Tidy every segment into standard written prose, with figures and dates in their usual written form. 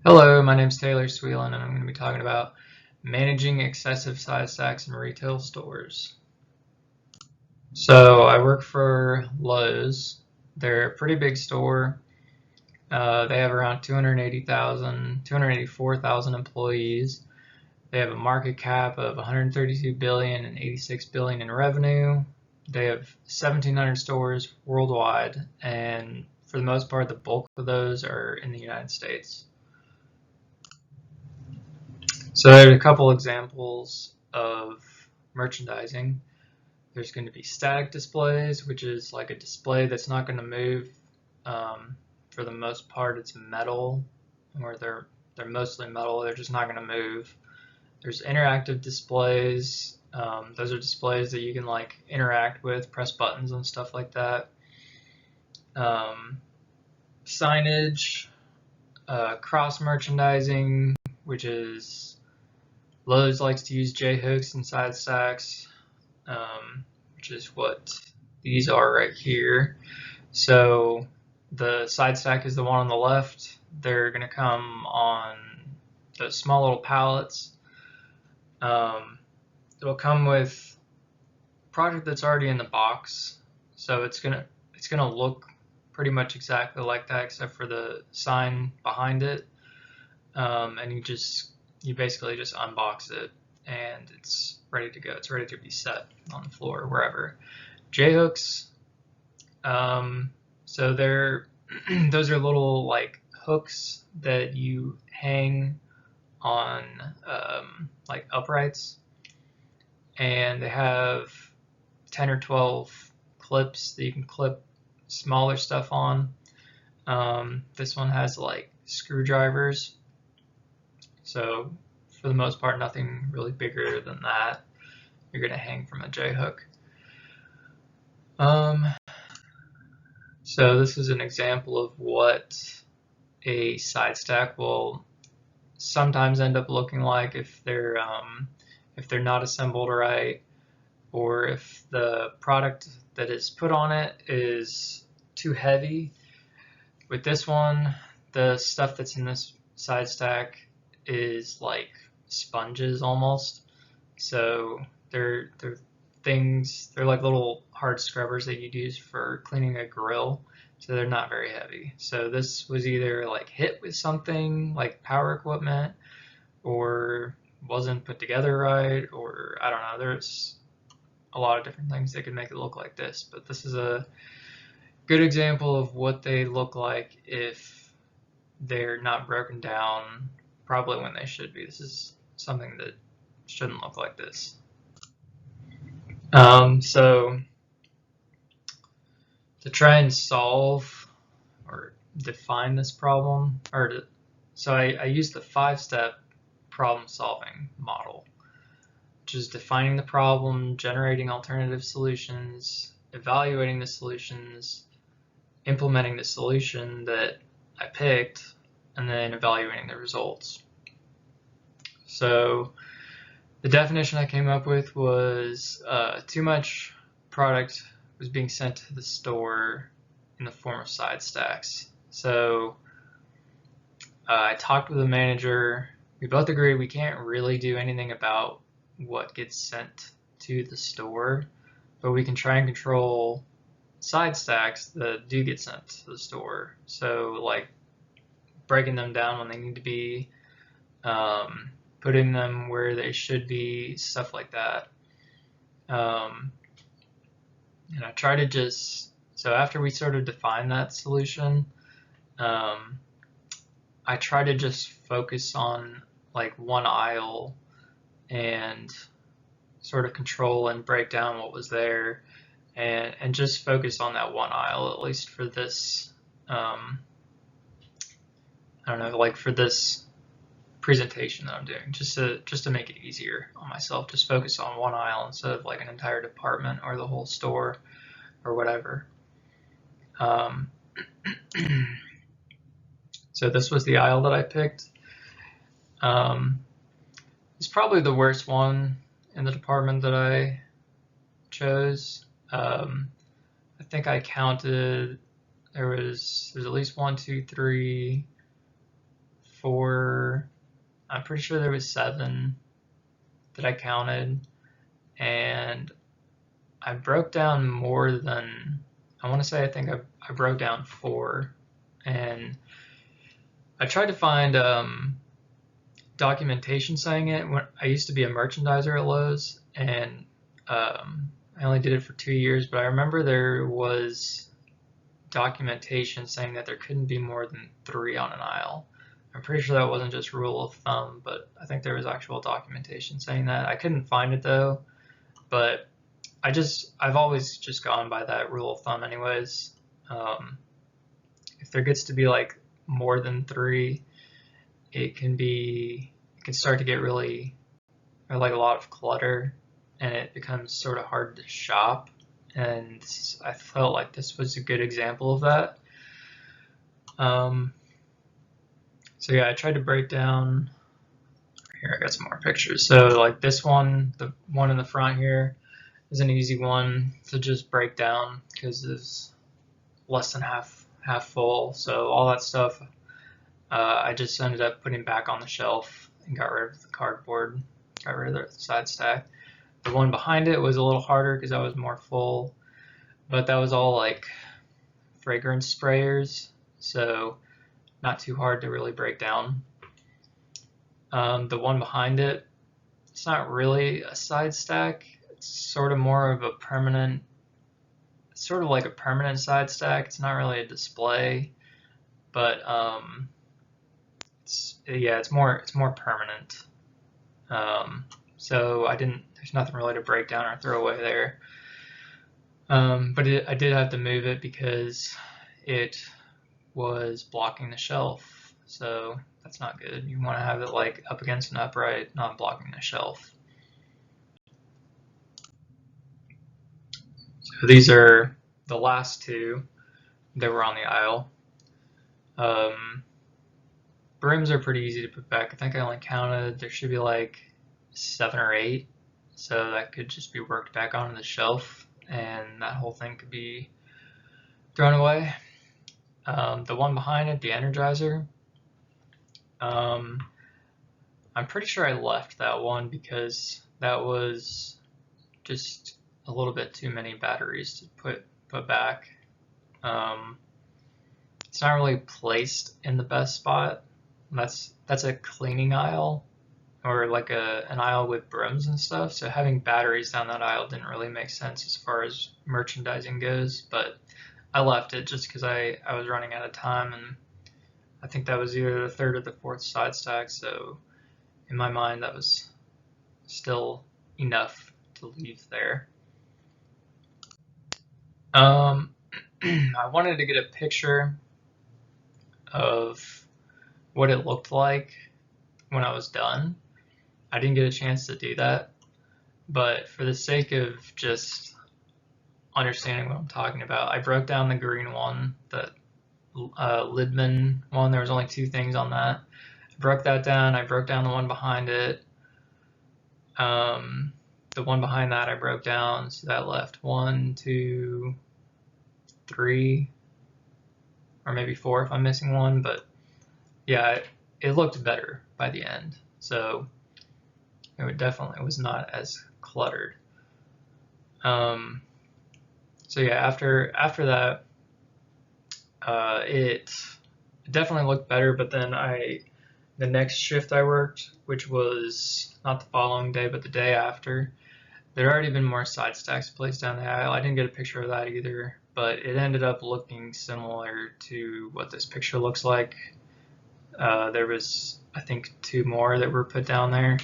Hello, my name is Taylor Sweelan, and I'm going to be talking about managing excessive side stacks in retail stores. So I work for Lowe's. They're a pretty big store. They have around 284,000 employees. They have a market cap of 132 billion and 86 billion in revenue. They have 1,700 stores worldwide, and for the most part, the bulk of those are in the United States. So there's a couple examples of merchandising. There's going to be static displays, which is like a display that's not going to move. For the most part, it's metal, or they're mostly metal. They're just not going to move. There's interactive displays. Those are displays that you can like interact with, press buttons and stuff like that. Signage, cross merchandising, which is Lowe's likes to use J-hooks and side stacks, which is what these are right here. So the side stack is the one on the left. They're going to come on the small little pallets. It'll come with product that's already in the box, so it's gonna look pretty much exactly like that, except for the sign behind it. And you basically just unbox it and it's ready to go. It's ready to be set on the floor or wherever. J-hooks, so those are little like hooks that you hang on like uprights, and they have 10 or 12 clips that you can clip smaller stuff on. This one has like screwdrivers. So for the most part, nothing really bigger than that. You're going to hang from a J-hook. So this is an example of what a side stack will sometimes end up looking like if they're not assembled right, or if the product that is put on it is too heavy. With this one, the stuff that's in this side stack is like sponges almost. So they're like little hard scrubbers that you'd use for cleaning a grill. So they're not very heavy. So this was either like hit with something like power equipment, or wasn't put together right, or I don't know. There's a lot of different things that could make it look like this, but this is a good example of what they look like if they're not broken down probably when they should be. This is something that shouldn't look like this. So to try and solve or define this problem, so I used the 5-step problem solving model, which is defining the problem, generating alternative solutions, evaluating the solutions, implementing the solution that I picked, and then evaluating the results. So the definition I came up with was too much product was being sent to the store in the form of side stacks. So I talked with the manager. We both agreed we can't really do anything about what gets sent to the store, but we can try and control side stacks that do get sent to the store. So like breaking them down when they need to be, putting them where they should be, stuff like that. And I try to so after we sort of define that solution, I try to just focus on like one aisle and sort of control and break down what was there, and just focus on that one aisle, at least for this, I don't know, like for this presentation that I'm doing, just to make it easier on myself. Just focus on one aisle instead of like an entire department or the whole store or whatever. So this was the aisle that I picked. It's probably the worst one in the department that I chose. I think I counted, there's at least 1, 2, 3, I'm pretty sure there was 7 that I counted, and I broke down more than, I want to say, I think I broke down 4, and I tried to find documentation saying it. When I used to be a merchandiser at Lowe's, and I only did it for 2 years, but I remember there was documentation saying that there couldn't be more than 3 on an aisle. I'm pretty sure that wasn't just rule of thumb, but I think there was actual documentation saying that. I couldn't find it though, but I've always just gone by that rule of thumb anyways. If there gets to be like more than 3, it can start to get really, or like a lot of clutter, and it becomes sort of hard to shop. And I felt like this was a good example of that. So yeah, I tried to break down. Here, I got some more pictures. So like this one, the one in the front here, is an easy one to just break down because it's less than half full. So all that stuff, I just ended up putting back on the shelf and got rid of the cardboard, got rid of the side stack. The one behind it was a little harder because I was more full, but that was all like fragrance sprayers, so not too hard to really break down. The one behind it, it's not really a side stack. It's sort of more of a permanent, sort of like a permanent side stack. It's not really a display, but it's more permanent. So there's nothing really to break down or throw away there. But I did have to move it because it was blocking the shelf, so that's not good. You want to have it like up against an upright, not blocking the shelf. So these are the last 2 that were on the aisle. Brims are pretty easy to put back. I think I only counted, there should be like 7 or 8, so that could just be worked back onto the shelf, and that whole thing could be thrown away. The one behind it, the Energizer, I'm pretty sure I left that one because that was just a little bit too many batteries to put back. It's not really placed in the best spot. That's a cleaning aisle, or like an aisle with brooms and stuff, so having batteries down that aisle didn't really make sense as far as merchandising goes, but I left it just because I was running out of time, and I think that was either the 3rd or the 4th side stack, so in my mind that was still enough to leave there. I wanted to get a picture of what it looked like when I was done. I didn't get a chance to do that, but for the sake of just understanding what I'm talking about, I broke down the green one, the Lidman one. There was only 2 things on that. I broke that down. I broke down the one behind it. The one behind that I broke down, so that left 1, 2, 3, or maybe 4 if I'm missing one, but yeah, it looked better by the end, so it definitely was not as cluttered. So yeah, after that, it definitely looked better, but then the next shift I worked, which was not the following day, but the day after, there had already been more side stacks placed down the aisle. I didn't get a picture of that either, but it ended up looking similar to what this picture looks like. There was, I think, 2 more that were put down there.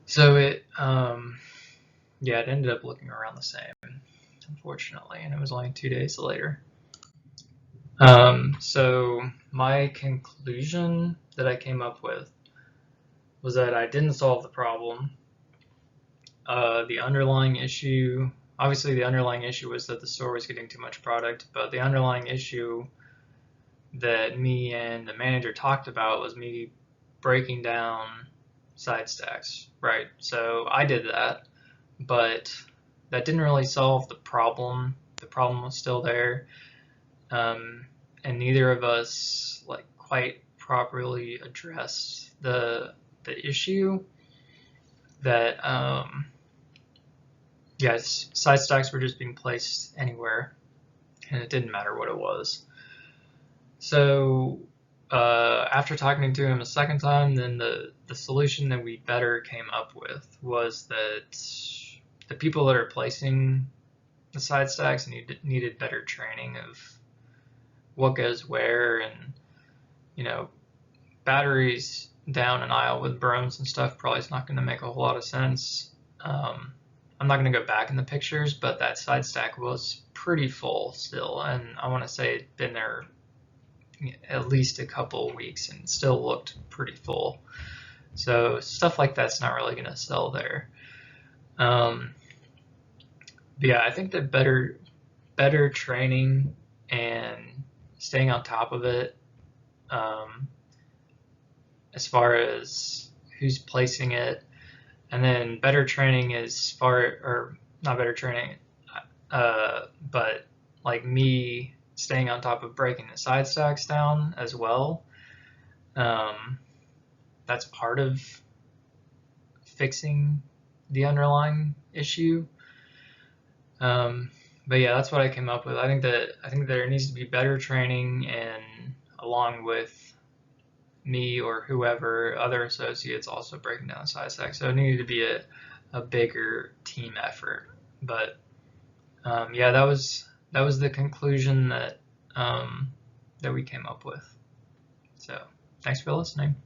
So it ended up looking around the same, unfortunately, and it was only 2 days later. So my conclusion that I came up with was that I didn't solve the problem. The underlying issue, obviously the underlying issue was that the store was getting too much product, but the underlying issue that me and the manager talked about was me breaking down side stacks, right? So I did that, but that didn't really solve the problem. The problem was still there, and neither of us quite properly addressed the issue that side stacks were just being placed anywhere, and it didn't matter what it was. So after talking to him a second time, then the solution that we better came up with was that the people that are placing the side stacks needed better training of what goes where, and batteries down an aisle with bromes and stuff probably is not going to make a whole lot of sense. I'm not going to go back in the pictures, but that side stack was pretty full still, and I want to say it'd been there at least a couple weeks and still looked pretty full. So stuff like that's not really going to sell there. But yeah, I think that better training and staying on top of it, as far as who's placing it, and then better training or not better training, but like me staying on top of breaking the side stacks down as well. That's part of fixing the underlying issue. But yeah, that's what I came up with. I think there needs to be better training, and along with me or whoever, other associates also breaking down the side stack. So it needed to be a bigger team effort. But yeah, that was the conclusion that we came up with. So thanks for listening.